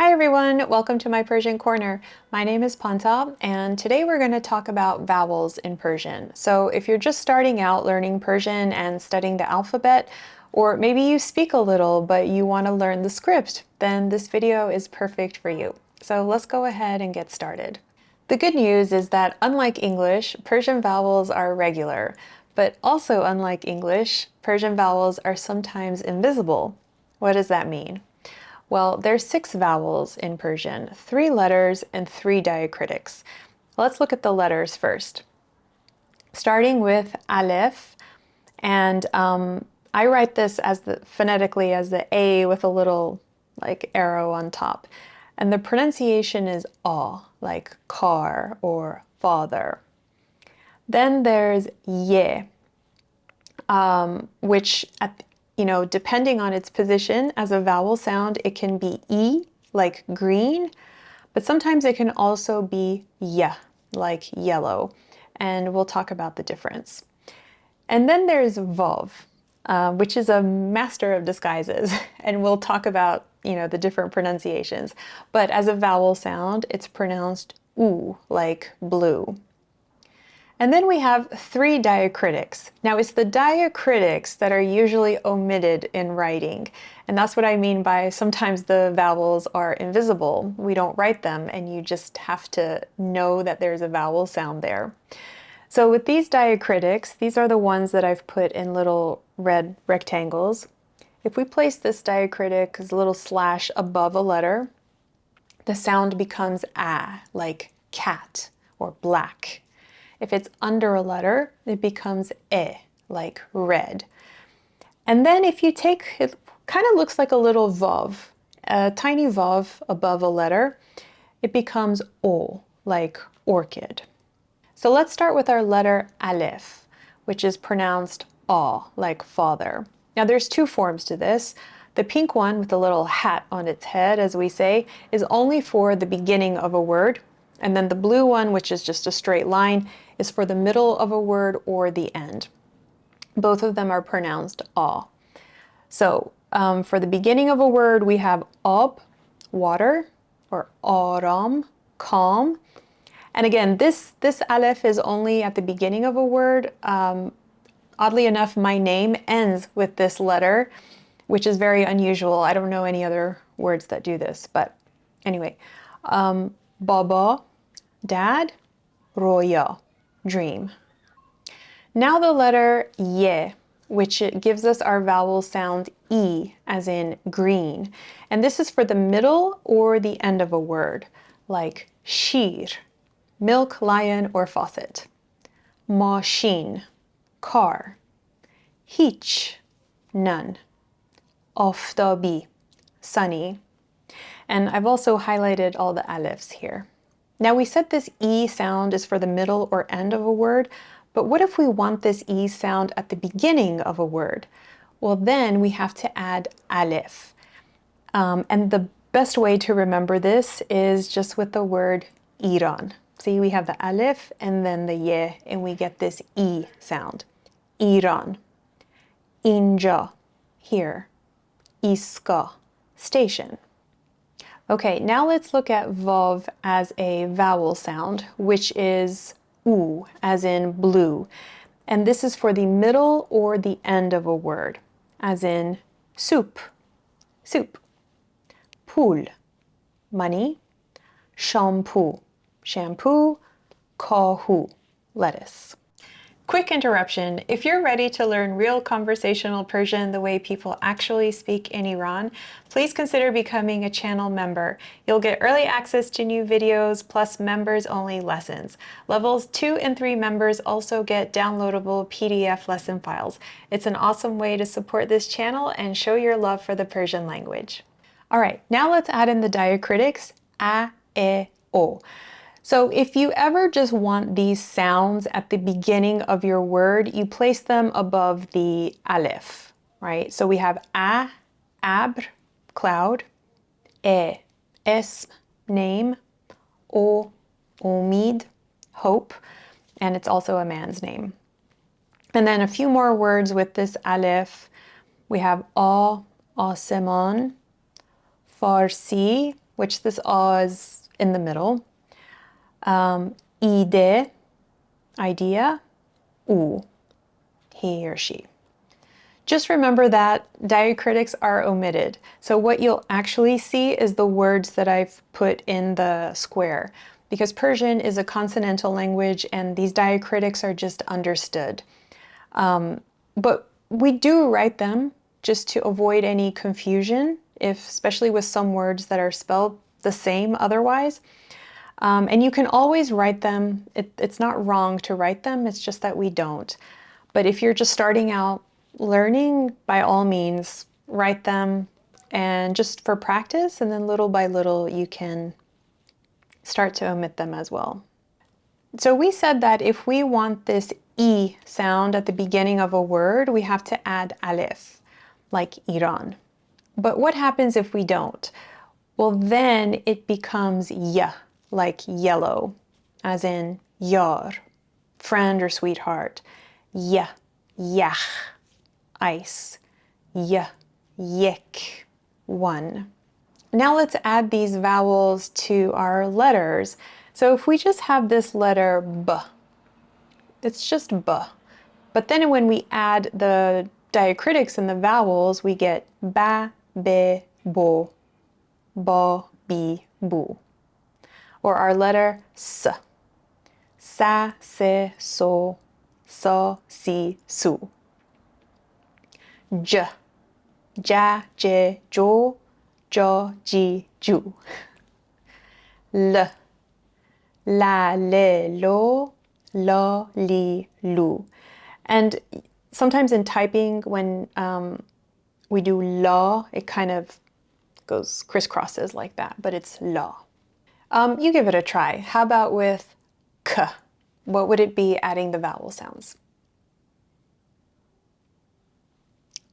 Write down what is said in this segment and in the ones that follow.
Hi everyone, welcome to my Persian Corner. My name is Panta, and today we're going to talk about vowels in Persian. So if you're just starting out learning Persian and studying the alphabet, or maybe you speak a little but you want to learn the script, then this video is perfect for you. So let's go ahead and get started. The good news is that unlike English, Persian vowels are regular, but also unlike English, Persian vowels are sometimes invisible. What does that mean? Well, there's 6 vowels in Persian, 3 letters and 3 diacritics. Let's look at the letters first. Starting with Aleph, and I write this as phonetically as the A with a little arrow on top. And the pronunciation is A, like car or father. Then there's Ye, which depending on its position as a vowel sound, it can be E, like green, but sometimes it can also be Y, like yellow, and we'll talk about the difference. And then there's Vav, which is a master of disguises, and we'll talk about, the different pronunciations. But as a vowel sound, it's pronounced U, like blue. And then we have 3 diacritics. Now it's the diacritics that are usually omitted in writing. And that's what I mean by sometimes the vowels are invisible. We don't write them and you just have to know that there's a vowel sound there. So with these diacritics, these are the ones that I've put in little red rectangles. If we place this diacritic as a little slash above a letter, the sound becomes A, like cat or black. If it's under a letter, it becomes E, like red. And then if you take, it kind of looks like a little vav, a tiny vav above a letter, it becomes O, like orchid. So let's start with our letter Aleph, which is pronounced A, like father. Now there's 2 forms to this. The pink one with a little hat on its head, as we say, is only for the beginning of a word. And then the blue one, which is just a straight line, is for the middle of a word or the end. Both of them are pronounced A. So for the beginning of a word, we have ab, water, or aram, calm. And again, this aleph is only at the beginning of a word. Oddly enough, my name ends with this letter, which is very unusual. I don't know any other words that do this, but anyway. Baba, dad, roya, dream. Now the letter ye, which it gives us our vowel sound E, as in green. And this is for the middle or the end of a word, like shir, milk, lion, or faucet. Machine, car. Hiç, none. Aftabi, sunny. And I've also highlighted all the alifs here. Now we said this E sound is for the middle or end of a word, but what if we want this E sound at the beginning of a word? Well, then we have to add alif. And the best way to remember this is just with the word Iran. See, we have the alif and then the ye, and we get this E sound. Iran. Inja, here. Iska, station. Okay, now let's look at vav as a vowel sound, which is U, as in blue. And this is for the middle or the end of a word, as in soup, soup. Pul, money. Shampoo, shampoo. Kahu, lettuce. Quick interruption. If you're ready to learn real conversational Persian the way people actually speak in Iran, please consider becoming a channel member. You'll get early access to new videos plus members-only lessons. Levels 2 and 3 members also get downloadable PDF lesson files. It's an awesome way to support this channel and show your love for the Persian language. All right, now let's add in the diacritics, a, e, o. So if you ever just want these sounds at the beginning of your word, you place them above the aleph, right? So we have a, abr, cloud, e, ism, name, o, omid, hope, and it's also a man's name. And then a few more words with this aleph. We have a, aseman, Farsi, which this A is in the middle. Ide, idea. U, he or she. Just remember that diacritics are omitted. So what you'll actually see is the words that I've put in the square, because Persian is a consonantal language and these diacritics are just understood. But we do write them just to avoid any confusion, especially with some words that are spelled the same otherwise. And you can always write them. It's not wrong to write them, it's just that we don't. But if you're just starting out learning, by all means, write them, and just for practice, and then little by little you can start to omit them as well. So we said that if we want this E sound at the beginning of a word, we have to add alif, like Iran. But what happens if we don't? Well, then it becomes ya, like yellow, as in yar, friend or sweetheart. Ya, yach, ice. Ya, yek, one. Now let's add these vowels to our letters. So if we just have this letter B, it's just B. But then when we add the diacritics and the vowels, we get ba, be, bo, ba, bi, bu. Or our letter S. Sa, se, so, sa, si, su. J. Ja, je, jo, jo, ji, ju. L. La, le, lo, lo, li, lu. And sometimes in typing, when we do la, it kind of goes crisscrosses like that, but it's la. You give it a try. How about with k? What would it be adding the vowel sounds?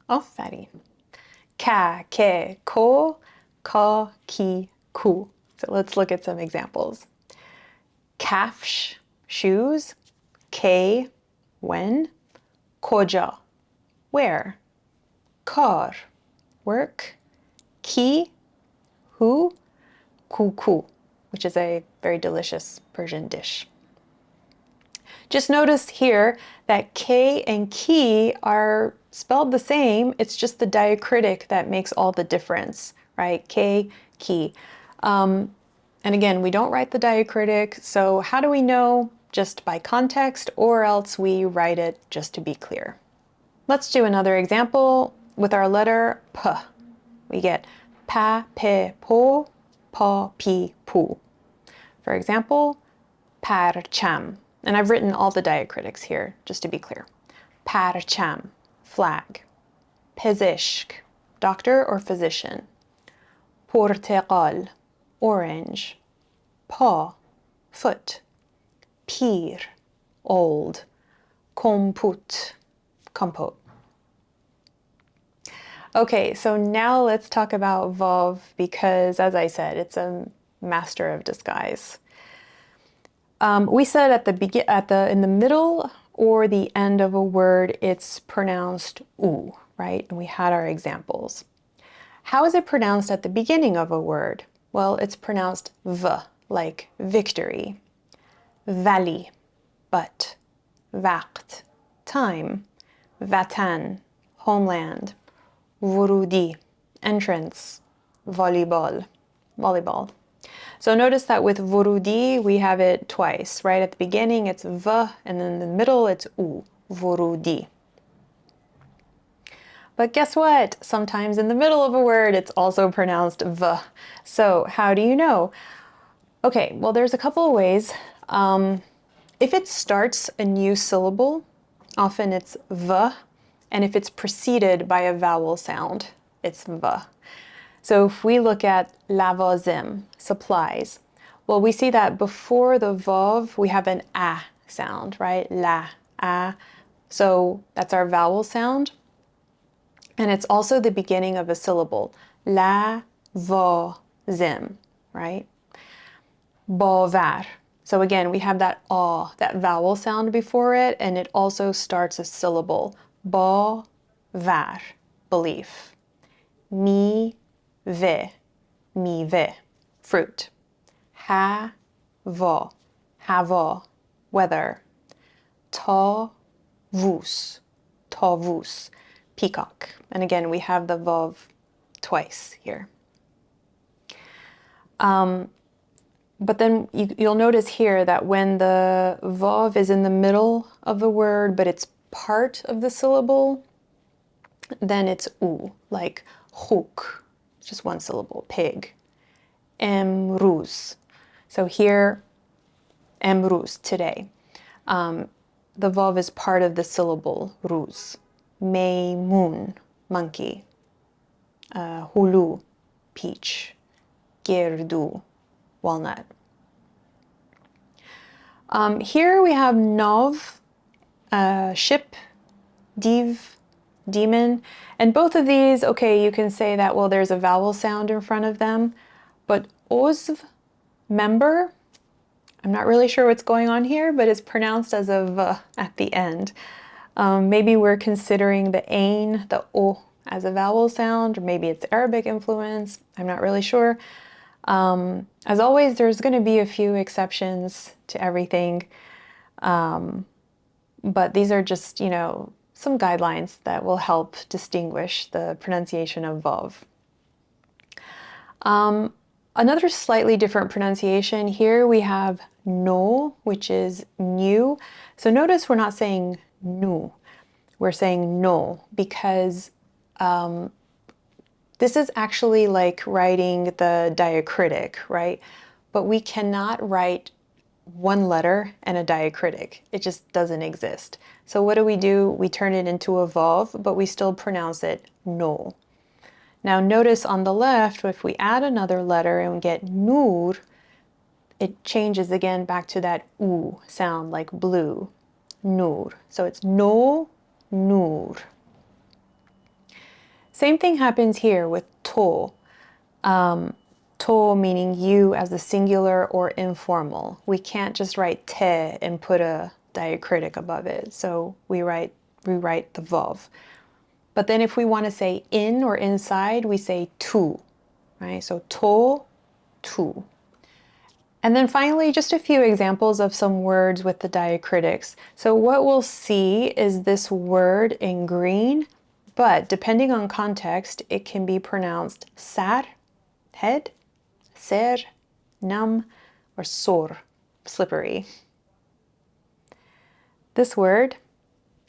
Oh, fatty. Ka, ke, ko, ka, ki, ku. So let's look at some examples. Kafsh, shoes. K, when. Koja, where. Kar, work. Ki, who. Kuku, which is a very delicious Persian dish. Just notice here that K and ki are spelled the same. It's just the diacritic that makes all the difference, right? K, ki. And again, we don't write the diacritic, so how do we know? Just by context, or else we write it just to be clear. Let's do another example with our letter P. We get pa, pe, po, pa, pi, pu. For example, parcham. And I've written all the diacritics here, just to be clear. Parcham, flag. Pezishk, doctor or physician. Porteqal, orange. Pa, foot. Pir, old. Komput, compote. Okay, so now let's talk about vav, because as I said, it's a master of disguise. We said in the middle or the end of a word, it's pronounced u, right? And we had our examples. How is it pronounced at the beginning of a word? Well, it's pronounced v, like victory. Valley, but. Vaqt, time. Vatan, homeland. Vurudi, entrance. Volleyball, volleyball. So notice that with vurudi, we have it twice, right? At the beginning, it's v, and then in the middle, it's u, vurudi. But guess what? Sometimes in the middle of a word, it's also pronounced v. So how do you know? Okay, well, there's a couple of ways. If it starts a new syllable, often it's v, and if it's preceded by a vowel sound, it's v. So if we look at lavazim, supplies, well, we see that before the vav, we have an a sound, right? La, a. So that's our vowel sound. And it's also the beginning of a syllable. La, va, zim, right? Bavar. So again, we have that a, that vowel sound before it, and it also starts a syllable. Ba, var, belief. Mi, ve, mi ve. fruit. Hava, hava, weather. Tavus, tavus, peacock. And again, we have the vav twice here. But then you'll notice here that when the vav is in the middle of the word, but it's part of the syllable, then it's u, like huk, just one syllable, pig. Emruz. So here, emruz, today. The vav is part of the syllable, ruz. Maymun, monkey. Hulu, peach. Girdu, walnut. Here we have nov, ship, div, demon. And both of these, okay, you can say that, well, there's a vowel sound in front of them. But ozv, member, I'm not really sure what's going on here, but it's pronounced as a v at the end. Maybe we're considering the ain, the o, as a vowel sound, or maybe it's Arabic influence. I'm not really sure. As always, there's going to be a few exceptions to everything. But these are just, you know, some guidelines that will help distinguish the pronunciation of vav. Another slightly different pronunciation here, we have no, which is new. So notice we're not saying nu, we're saying no, because this is actually like writing the diacritic, right? But we cannot write one letter and a diacritic. It just doesn't exist. So what do? We turn it into a vav, but we still pronounce it no. Now notice on the left, if we add another letter and we get nur, it changes again back to that u sound, like blue, nur. So it's no, nur. Same thing happens here with to. To meaning you as the singular or informal. We can't just write te and put a diacritic above it. So we rewrite the vav. But then if we want to say in or inside, we say tu, right? So to, tu. And then finally, just a few examples of some words with the diacritics. So what we'll see is this word in green, but depending on context, it can be pronounced sar, head, ser, nam, or sor, slippery. This word,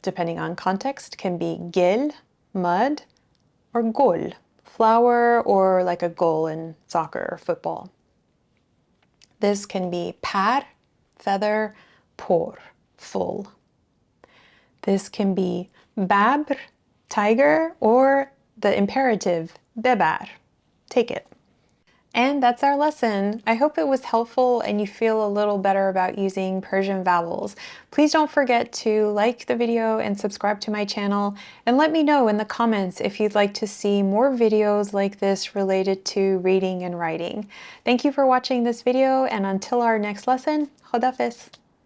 depending on context, can be gel, mud, or gol, flower, or like a goal in soccer or football. This can be par, feather, por, full. This can be babr, tiger, or the imperative, bebar, take it. And that's our lesson. I hope it was helpful and you feel a little better about using Persian vowels. Please don't forget to like the video and subscribe to my channel, and let me know in the comments if you'd like to see more videos like this related to reading and writing. Thank you for watching this video, and until our next lesson, Khodafis.